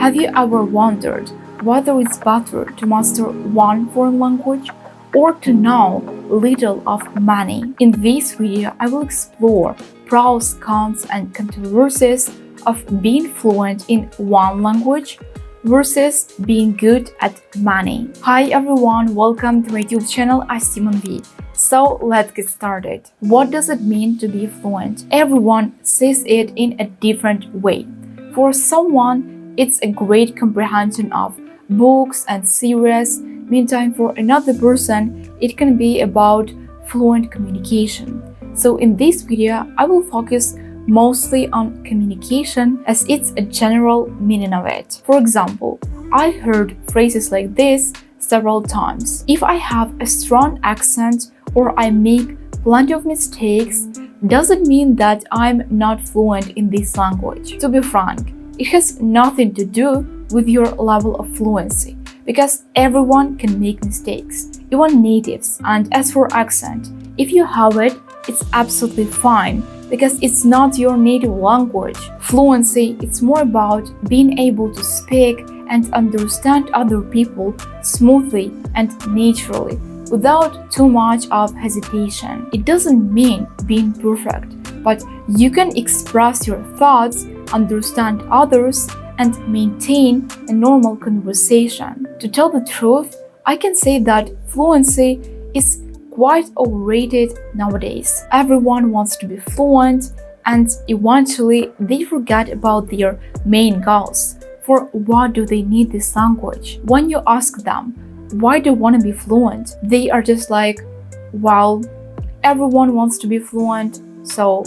Have you ever wondered whether it's better to master one foreign language or to know little of many? In this video, I will explore pros, cons, and controversies of being fluent in one language versus being good at many. Hi everyone, welcome to my YouTube channel. I'm Monvie. So let's get started. What does it mean to be fluent? Everyone says it in a different way. For someone, it's a great comprehension of books and series. Meantime, for another person, it can be about fluent communication. So in this video, I will focus mostly on communication as it's a general meaning of it. For example, I heard phrases like this several times. If I have a strong accent or I make plenty of mistakes, does it mean that I'm not fluent in this language? To be frank, it has nothing to do with your level of fluency, because everyone can make mistakes, even natives. And as for accent, if you have it, it's absolutely fine, because it's not your native language. Fluency, it's more about being able to speak and understand other people smoothly and naturally, without too much of hesitation. It doesn't mean being perfect, but you can express your thoughts, understand others, and maintain a normal conversation. To tell the truth, I can say that fluency is quite overrated nowadays. Everyone wants to be fluent, and eventually they forget about their main goals. For what do they need this language? When you ask them, why do you want to be fluent? They are just like, well, everyone wants to be fluent, so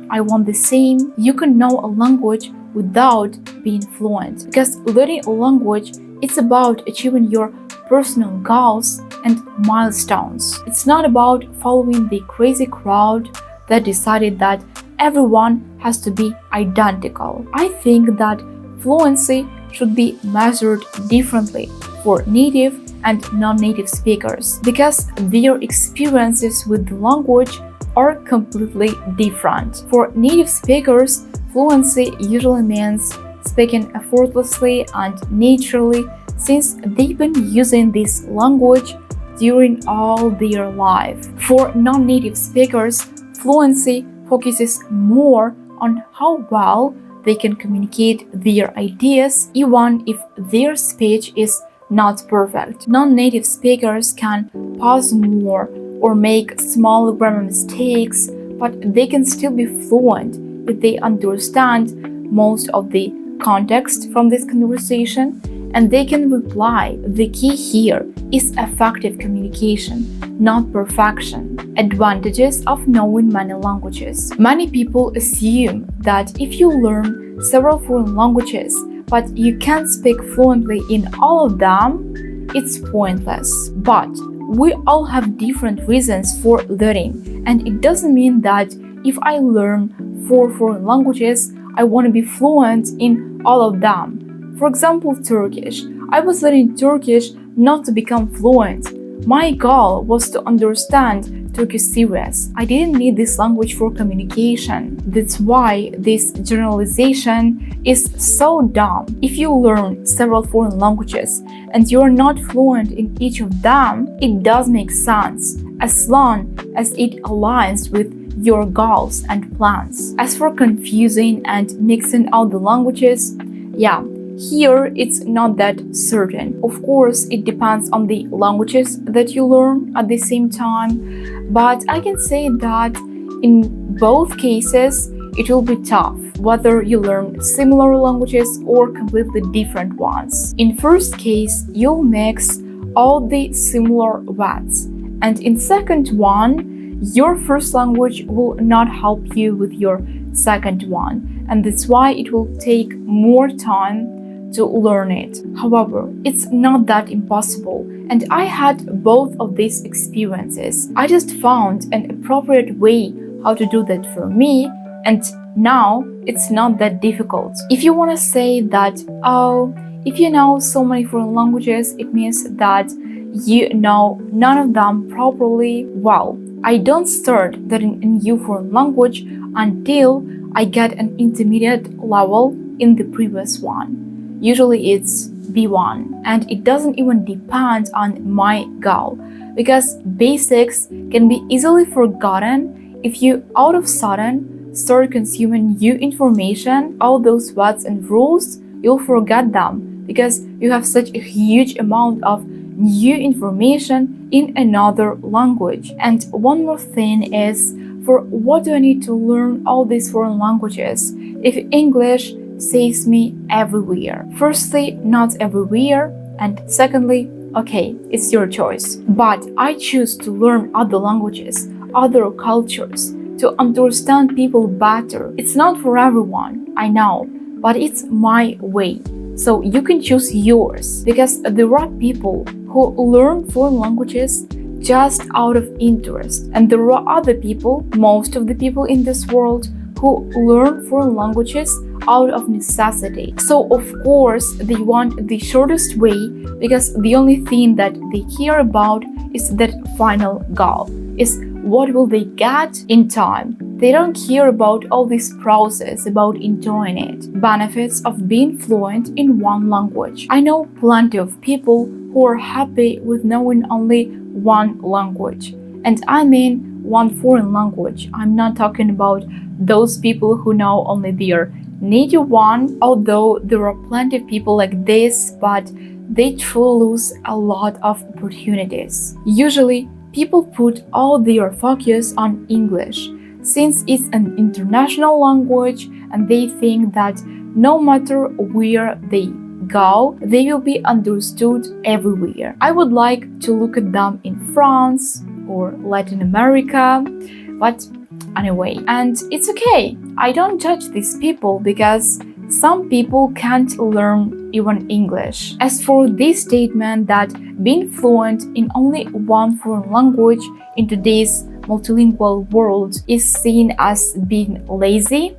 I want the same. You can know a language without being fluent, because learning a language, it's about achieving your personal goals and milestones. It's not about following the crazy crowd that decided that everyone has to be identical. I think that fluency should be measured differently for native and non-native speakers, because their experiences with the language are completely different. For native speakers, fluency usually means speaking effortlessly and naturally, since they've been using this language during all their life. For non-native speakers, fluency focuses more on how well they can communicate their ideas, even if their speech is not perfect. Non-native speakers can pause more or make small grammar mistakes, but they can still be fluent if they understand most of the context from this conversation, and they can reply. The key here is effective communication, not perfection. Advantages of knowing many languages. Many people assume that if you learn several foreign languages, but you can't speak fluently in all of them, it's pointless. But we all have different reasons for learning, and it doesn't mean that if I learn 4 foreign languages, I want to be fluent in all of them. For example, Turkish. I was learning Turkish not to become fluent. My goal was to understand Turkish series. I didn't need this language for communication. That's why this generalization is so dumb. If you learn several foreign languages and you're not fluent in each of them, it does make sense, as long as it aligns with your goals and plans. As for confusing and mixing out the languages, yeah, here it's not that certain. Of course, it depends on the languages that you learn at the same time, but I can say that in both cases it will be tough, whether you learn similar languages or completely different ones. In first case, you'll mix all the similar words, and in second one, your first language will not help you with your second one, and that's why it will take more time to learn it. However, it's not that impossible, and I had both of these experiences. I just found an appropriate way how to do that for me, and now it's not that difficult. If you want to say that, oh, if you know so many foreign languages, it means that you know none of them properly, well, I don't start learning a new foreign language until I get an intermediate level in the previous one. usually it's B1, and it doesn't even depend on my goal, because basics can be easily forgotten if you all of a sudden start consuming new information. All those words and rules, you'll forget them because you have such a huge amount of new information in another language. And one more thing is, for what do I need to learn all these foreign languages if English saves me everywhere? Firstly, not everywhere, and secondly, okay, it's your choice. But I choose to learn other languages, other cultures, to understand people better. It's not for everyone, I know, but it's my way. So you can choose yours, because there are people who learn foreign languages just out of interest, and there are other people, most of the people in this world, who learn foreign languages out of necessity. So of course they want the shortest way, because the only thing that they care about is that final goal, is what will they get in time. They don't care about all this process, about enjoying it. Benefits of being fluent in one language. I know plenty of people who are happy with knowing only one language. And I mean one foreign language. I'm not talking about those people who know only their native one, although there are plenty of people like this, but they truly lose a lot of opportunities. Usually, people put all their focus on English, since it's an international language, and they think that no matter where they go, they will be understood everywhere. I would like to look at them in France or Latin America, but anyway, and it's okay. I don't judge these people because some people can't learn even English. As for this statement that being fluent in only one foreign language in today's multilingual world is seen as being lazy,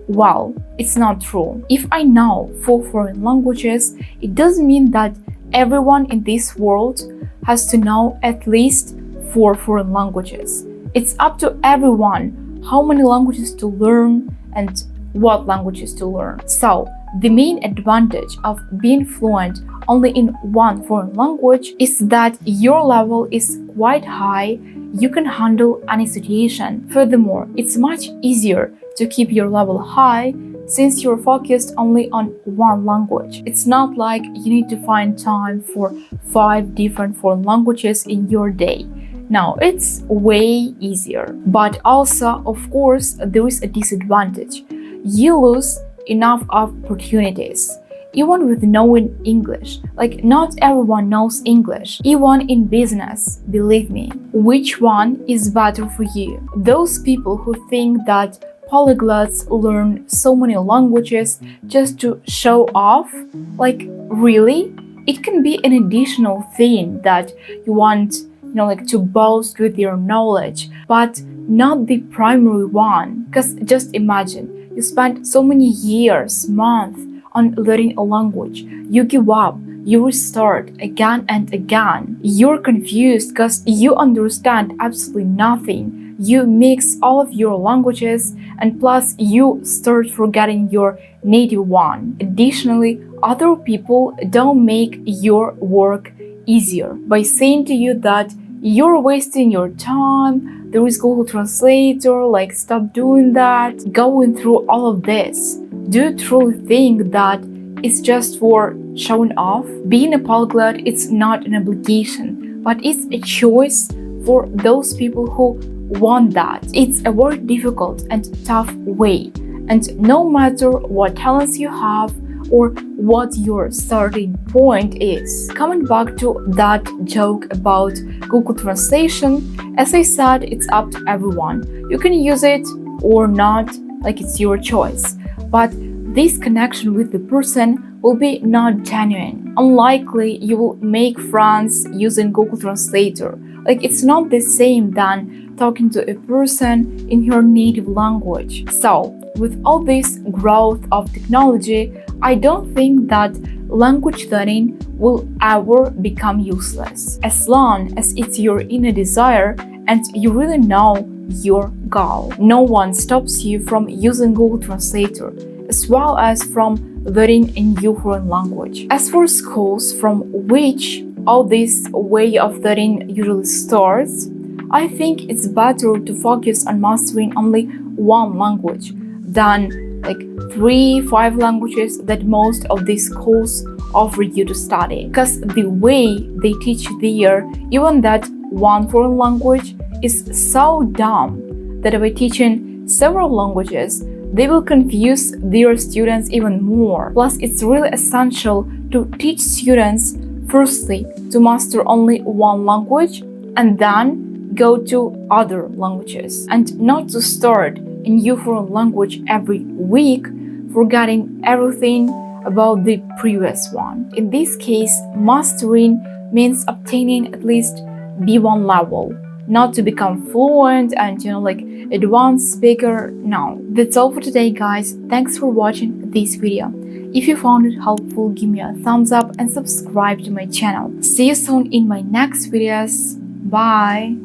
well, it's not true. If I know 4 foreign languages, it doesn't mean that everyone in this world has to know at least 4 foreign languages. It's up to everyone how many languages to learn and what languages to learn. So, the main advantage of being fluent only in one foreign language is that your level is quite high. You can handle any situation. Furthermore, it's much easier to keep your level high since you're focused only on one language. It's not like you need to find time for 5 different foreign languages in your day. Now, it's way easier. But also, of course, there is a disadvantage. You lose enough opportunities. Even with knowing English, like not everyone knows English, even in business, believe me. Which one is better for you? Those people who think that polyglots learn so many languages just to show off, like really? It can be an additional thing that you want, like to boast with your knowledge, but not the primary one. Because just imagine, you spent so many years, months on learning a language. You give up, you restart again and again. You're confused because you understand absolutely nothing. You mix all of your languages, and plus you start forgetting your native one. Additionally, other people don't make your work easier by saying to you that you're wasting your time. There is Google Translator, like stop doing that, going through all of this. Do you truly think that it's just for showing off? Being a polyglot, it's not an obligation, but it's a choice for those people who want that. It's a very difficult and tough way, and no matter what talents you have or what your starting point is. Coming back to that joke about Google Translation, as I said, it's up to everyone. You can use it or not, like it's your choice. But this connection with the person will be not genuine. Unlikely you will make friends using Google Translator. Like it's not the same than talking to a person in your native language. So, with all this growth of technology, I don't think that language learning will ever become useless, as long as it's your inner desire and you really know your goal. No one stops you from using Google Translator, as well as from learning a new foreign language. As for schools from which all this way of learning usually starts, I think it's better to focus on mastering only one language than like 3-5 languages that most of these schools offer you to study. Because the way they teach there, even that one foreign language, is so dumb that by teaching several languages, they will confuse their students even more. Plus, it's really essential to teach students firstly to master only one language and then go to other languages, and not to start a new foreign language every week, forgetting everything about the previous one. In this case, mastering means obtaining at least B1 level, not to become fluent and like advanced speaker. No. That's all for today, guys. Thanks for watching this video. If you found it helpful, give me a thumbs up and subscribe to my channel. See you soon in my next videos. Bye.